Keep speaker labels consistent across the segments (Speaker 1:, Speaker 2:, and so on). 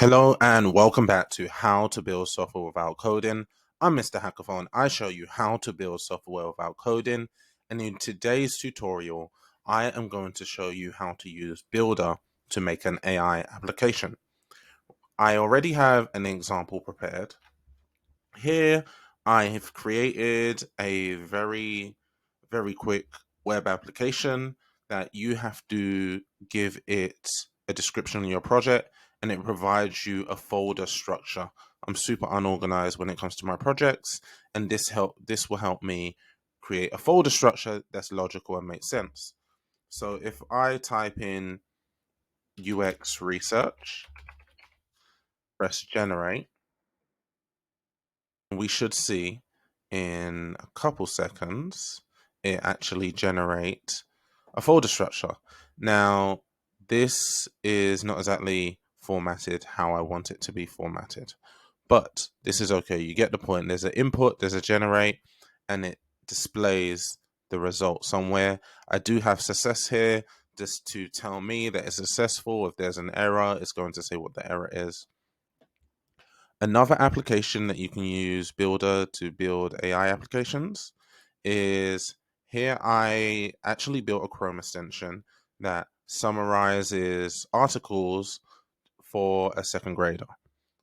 Speaker 1: Hello and welcome back to How to Build Software Without Coding. I'm Mr. Hackathon. I show you how to build software without coding. And in today's tutorial, I am going to show you how to use Bildr to make an AI application. I already have an example prepared. Here, I have created a very quick web application that you have to give it a description of your project, and it provides you a folder structure. I'm super unorganized when it comes to my projects, and this will help me create a folder structure that's logical and makes sense. So if I type in UX research, press generate, we should see in a couple seconds it actually generate a folder structure. Now, this is not exactly formatted how I want it to be formatted, but this is okay. You get the point. There's an input, there's a generate, and it displays the result somewhere. I do have success here just to tell me that it's successful. If there's an error, it's going to say what the error is. Another application that you can use Bildr to build AI applications is here I actually built a Chrome extension that summarizes articles for a second grader.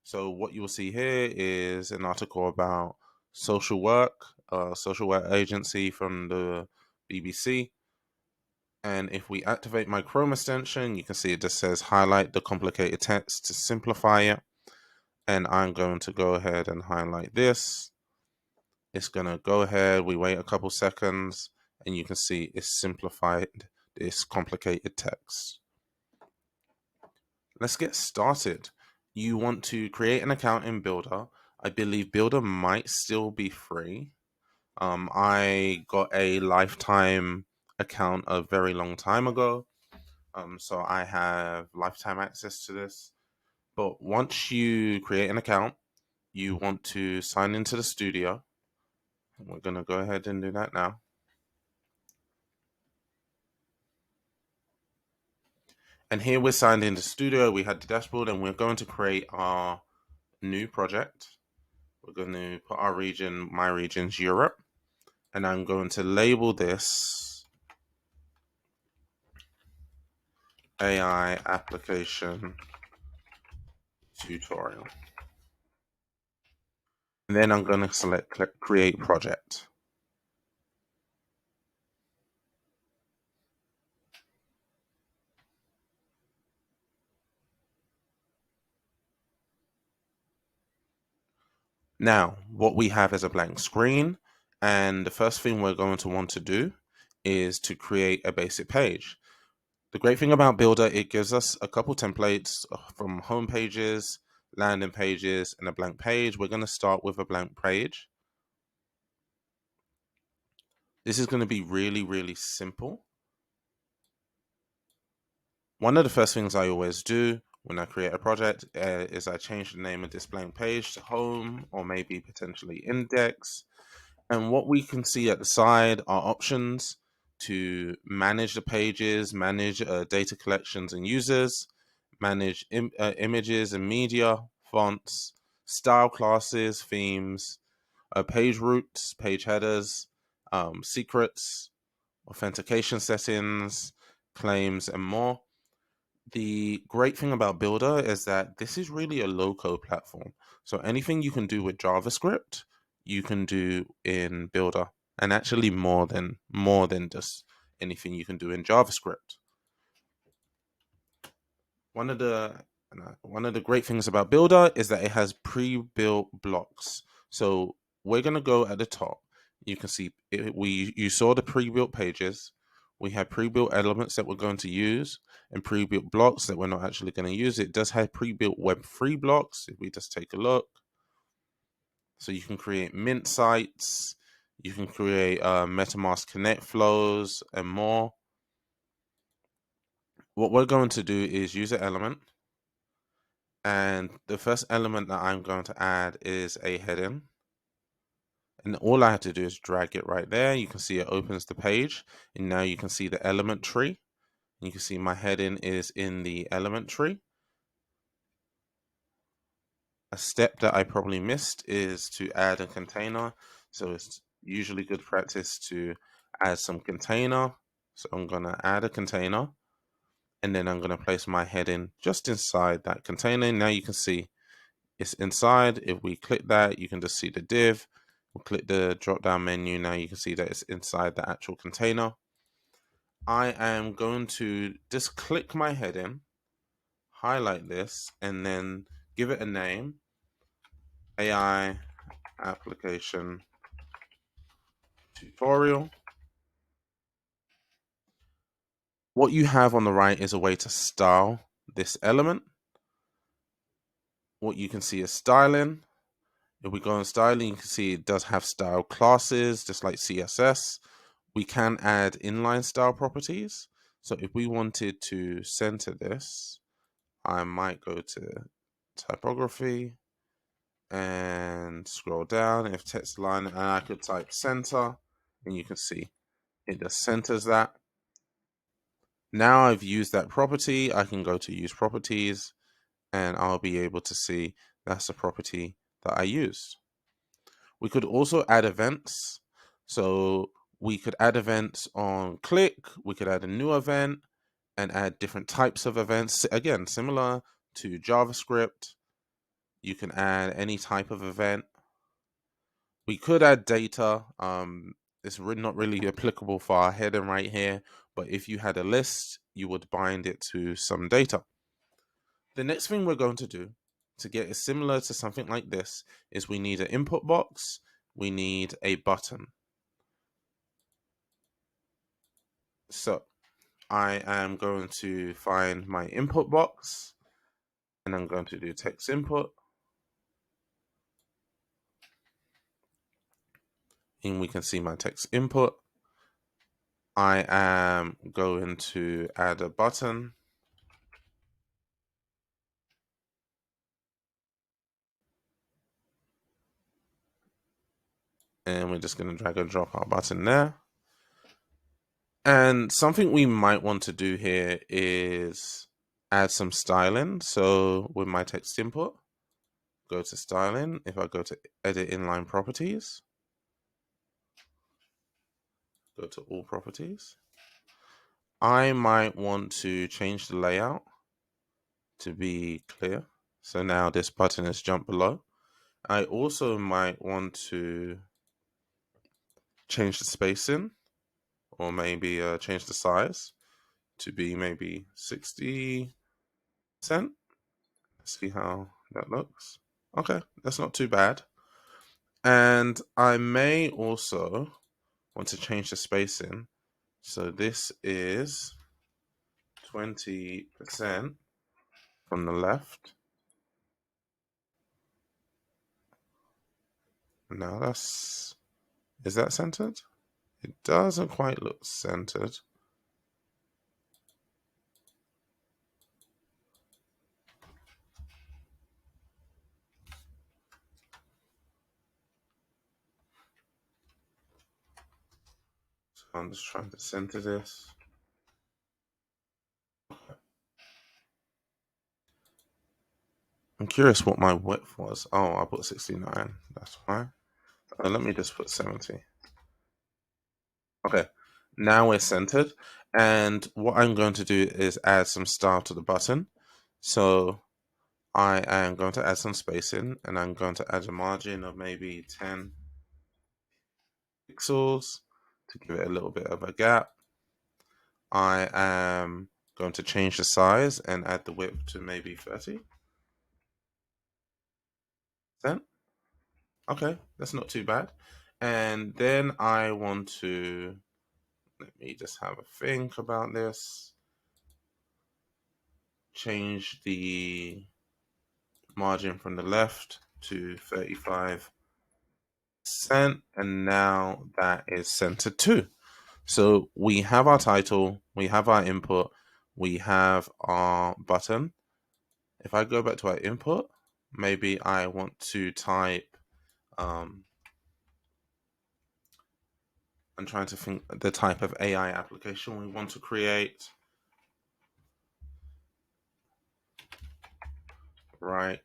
Speaker 1: So what you will see here is an article about social work, a social work agency from the BBC. And if we activate my Chrome extension, you can see it just says highlight the complicated text to simplify it. And I'm going to go ahead and highlight this. It's going to go ahead. We wait a couple seconds and you can see it's simplified this complicated text. Let's get started. You want to create an account in Bildr. I believe Bildr might still be free. I got a lifetime account a very long time ago. So I have lifetime access to this. But once you create an account, you want to sign into the studio. We're going to go ahead and do that now. And here we're signed into Studio. We had the dashboard, and we're going to create our new project. We're going to put our region, my region's Europe, and I'm going to label this AI application tutorial. And then I'm going to select create project. Now, what we have is a blank screen, and the first thing we're going to want to do is to create a basic page. The great thing about Bildr, it gives us a couple templates from home pages, landing pages, and a blank page. We're going to start with a blank page. This is going to be really simple. One of the first things I always do when I create a project is I change the name of this blank page to home or maybe potentially index. And what we can see at the side are options to manage the pages, manage data collections and users, manage images and media, fonts, style classes, themes, page routes, page headers, secrets, authentication settings, claims, and more. The great thing about Bildr is that this is really a low-code platform. So anything you can do with JavaScript, you can do in Bildr, and actually more than just anything you can do in JavaScript. One of the great things about Bildr is that it has pre-built blocks. So we're gonna go at the top. You can see you saw the pre-built pages. We have pre-built elements that we're going to use and pre-built blocks that we're not actually going to use. It does have pre-built Web3 blocks. If we just take a look, so you can create mint sites, you can create MetaMask Connect flows and more. What we're going to do is use an element. And the first element that I'm going to add is a heading. And all I have to do is drag it right there. You can see it opens the page. And now you can see the element tree. You can see my heading is in the element tree. A step that I probably missed is to add a container. So it's usually good practice to add some container. So I'm going to add a container, and then I'm going to place my heading just inside that container. Now you can see it's inside. If we click that, you can just see the div. We'll click the drop down menu. Now you can see that it's inside the actual container. I am going to just click my heading, highlight this, and then give it a name. AI application tutorial. What you have on the right is a way to style this element. What you can see is styling. If we go on styling, you can see it does have style classes, just like CSS. We can add inline style properties. So if we wanted to center this, I might go to typography and scroll down. If text line, and I could type center, and you can see it just centers that. Now I've used that property, I can go to use properties, and I'll be able to see that's a property that I used. We could also add events. So we could add events on click, we could add a new event and add different types of events. Again, similar to JavaScript, you can add any type of event. We could add data. It's not really applicable for our header right here, but if you had a list, you would bind it to some data. The next thing we're going to do to get it similar to something like this is we need an input box, we need a button. So I am going to find my input box, and I'm going to do text input. And we can see my text input. I am going to add a button. And we're just going to drag and drop our button there. And something we might want to do here is add some styling. So with my text input, go to styling. If I go to edit inline properties, go to all properties, I might want to change the layout to be clear. So now this button is jumped below. I also might want to change the spacing, or maybe change the size to be maybe 60%. See how that looks. Okay, that's not too bad. And I may also want to change the spacing. So this is 20% from the left. Now is that centered? It doesn't quite look centered. So I'm just trying to center this. I'm curious what my width was. Oh, I put 69. That's fine. Let me just put 70. Okay, now we're centered. And what I'm going to do is add some style to the button. So I am going to add some spacing, and I'm going to add a margin of maybe 10 pixels to give it a little bit of a gap. I am going to change the size and add the width to maybe 30%. Okay, that's not too bad. And then I want to, let me just have a think about this. Change the margin from the left to 35%. And now that is centered too. So we have our title, we have our input, we have our button. If I go back to our input, maybe I want to type, I'm trying to think the type of AI application we want to create. Right.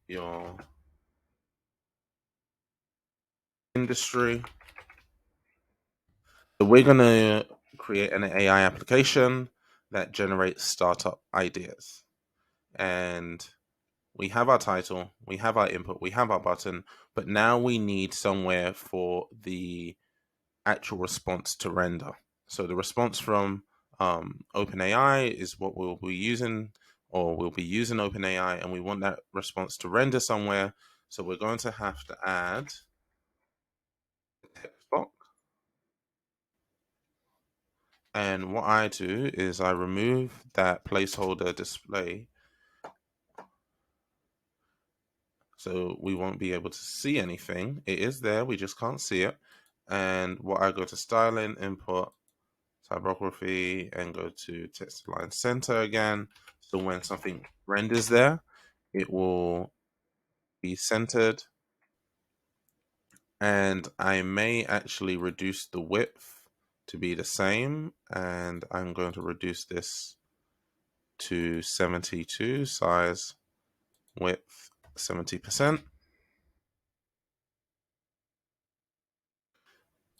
Speaker 1: your industry. So we're going to create an AI application that generates startup ideas. And we have our title, we have our input, we have our button, but now we need somewhere for the actual response to render. So the response from OpenAI is what we'll be using, or we'll be using OpenAI, and we want that response to render somewhere. So we're going to have to add a text box. And what I do is I remove that placeholder display, so we won't be able to see anything. It is there, we just can't see it. And what I go to styling, input, typography, and go to text align center again. So when something renders there, it will be centered. And I may actually reduce the width to be the same. And I'm going to reduce this to 72, size, width, 70%.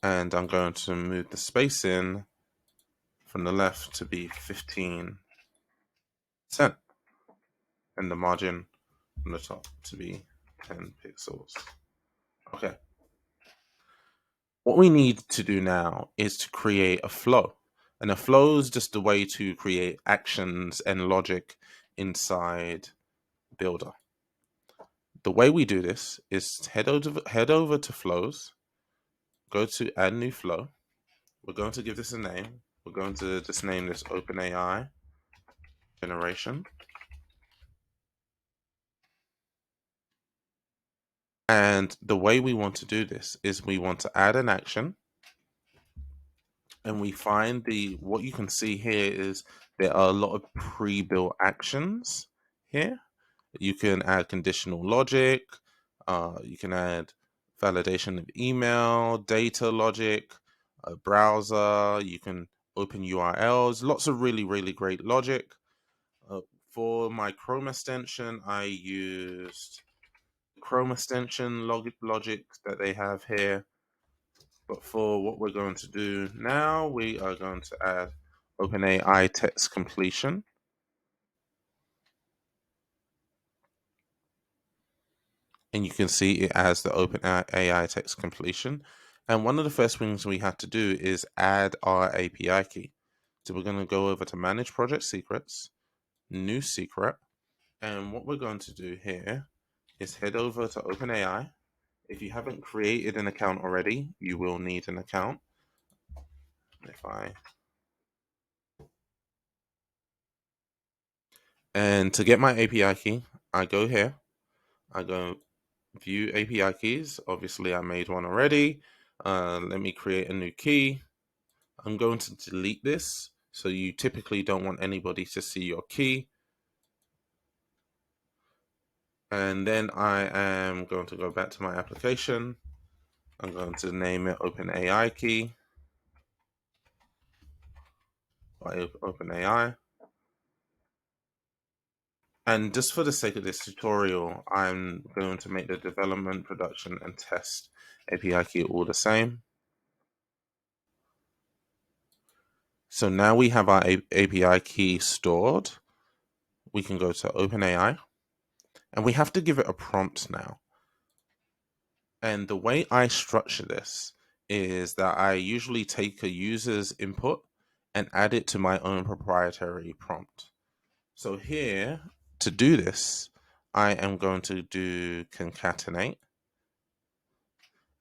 Speaker 1: And I'm going to move the spacing from the left to be 15%, and the margin from the top to be 10 pixels. Okay. What we need to do now is to create a flow. And a flow is just a way to create actions and logic inside Bildr. The way we do this is head over to flows, go to add new flow. We're going to give this a name. We're going to just name this OpenAI generation. And the way we want to do this is we want to add an action, and we find what you can see here is there are a lot of pre-built actions here. You can add conditional logic, you can add validation of email, data logic, a browser, you can open URLs, lots of really, really great logic. For my Chrome extension, I used Chrome extension logic that they have here. But for what we're going to do now, we are going to add OpenAI text completion. And you can see it has the OpenAI text completion. And one of the first things we have to do is add our API key. So we're going to go over to Manage Project Secrets, New Secret. And what we're going to do here is head over to OpenAI. If you haven't created an account already, you will need an account. And to get my API key, I go here. I go view API keys. Obviously, I made one already. Let me create a new key. I'm going to delete this. So you typically don't want anybody to see your key. And then I am going to go back to my application. I'm going to name it OpenAI key by OpenAI. And just for the sake of this tutorial, I'm going to make the development, production, and test API key all the same. So now we have our API key stored. We can go to OpenAI, and we have to give it a prompt now. And the way I structure this is that I usually take a user's input and add it to my own proprietary prompt. So here, to do this, I am going to do concatenate.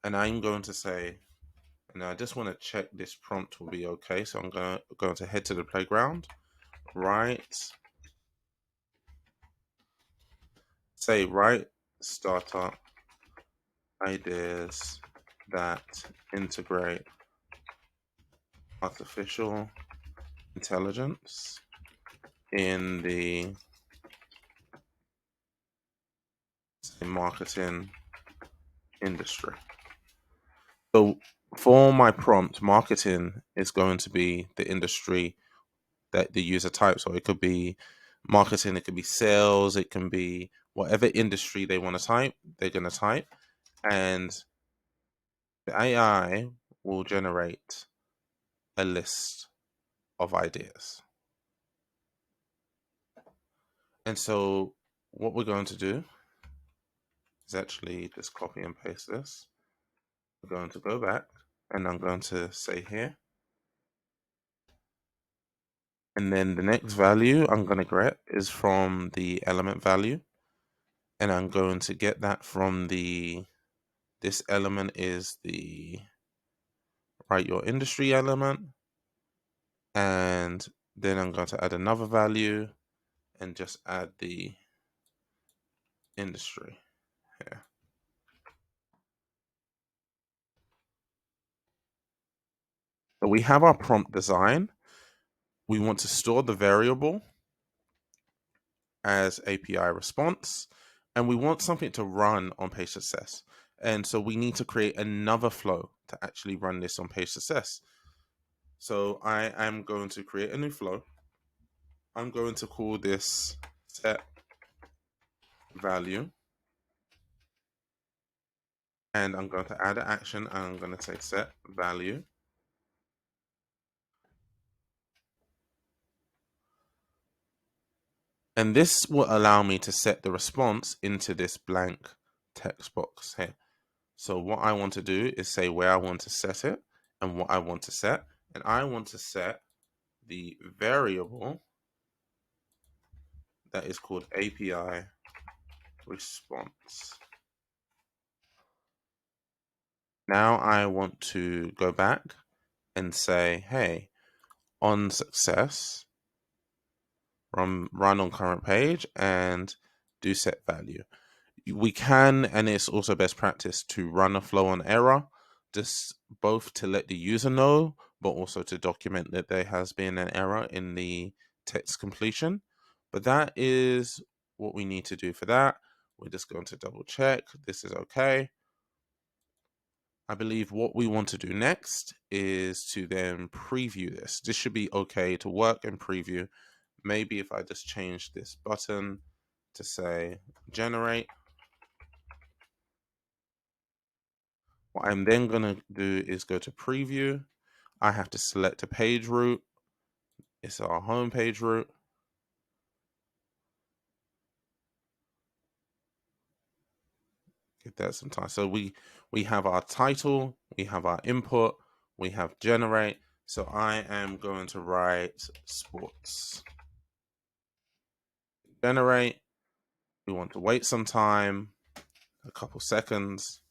Speaker 1: And I'm going to say, and I just want to check this prompt will be okay. So I'm going to head to the playground, write startup ideas that integrate artificial intelligence in the marketing industry. So for my prompt, marketing is going to be the industry that the user types. So it could be marketing, it could be sales, it can be whatever industry they want to type, they're going to type, and the AI will generate a list of ideas. And so what we're going to do is actually just copy and paste this. We're going to go back, and I'm going to say here, and then the next value I'm going to get is from the element value, and I'm going to get that from this element is the write your industry element, and then I'm going to add another value and just add the industry here. So we have our prompt design. We want to store the variable as API response, and we want something to run on page success. And so we need to create another flow to actually run this on page success. So I am going to create a new flow. I'm going to call this set value, and I'm going to add an action, and I'm going to say set value. And this will allow me to set the response into this blank text box here. So what I want to do is say where I want to set it and what I want to set. And I want to set the variable that is called API response. Now I want to go back and say, hey, on success, run on current page and do set value. We can, and it's also best practice to run a flow on error, just both to let the user know, but also to document that there has been an error in the text completion. But that is what we need to do for that. We're just going to double check this is okay. I believe what we want to do next is to then preview this. This should be okay to work and preview. Maybe if I just change this button to say generate. What I'm then going to do is go to preview. I have to select a page route. It's our home page route. Give that some time. So we have our title, we have our input, we have generate. So I am going to write sports. Generate. We want to wait some time, a couple seconds,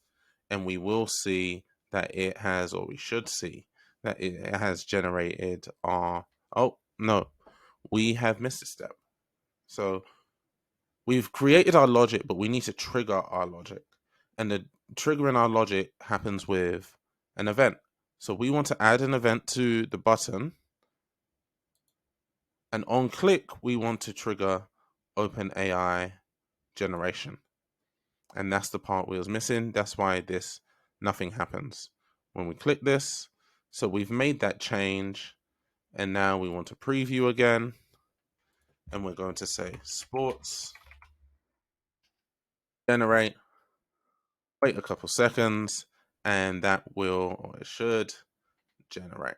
Speaker 1: and we will see that it has, or we should see that it has generated our, oh no, we have missed a step. So we've created our logic, but we need to trigger our logic. And the triggering our logic happens with an event. So we want to add an event to the button. And on click, we want to trigger OpenAI generation. And that's the part we was missing. That's why nothing happens when we click this. So we've made that change. And now we want to preview again. And we're going to say sports, generate, wait a couple seconds, and that will, or it should, generate.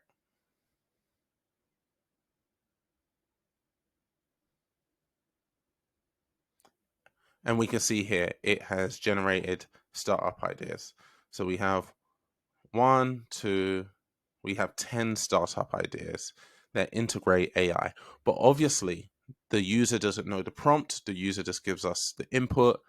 Speaker 1: And we can see here, it has generated startup ideas. So we have 1, 2, we have 10 startup ideas that integrate AI. But obviously, the user doesn't know the prompt. The user just gives us the input.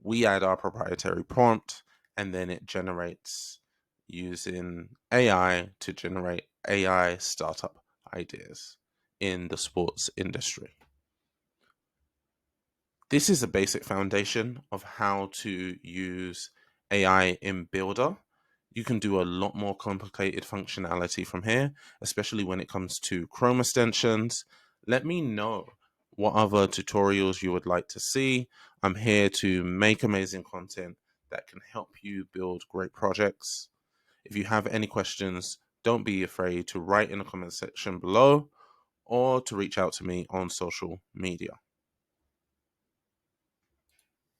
Speaker 1: We add our proprietary prompt, and then it generates using AI to generate AI startup ideas in the sports industry. This is a basic foundation of how to use AI in Bildr. You can do a lot more complicated functionality from here, especially when it comes to Chrome extensions. Let me know what other tutorials you would like to see. I'm here to make amazing content that can help you build great projects. If you have any questions, don't be afraid to write in the comment section below or to reach out to me on social media.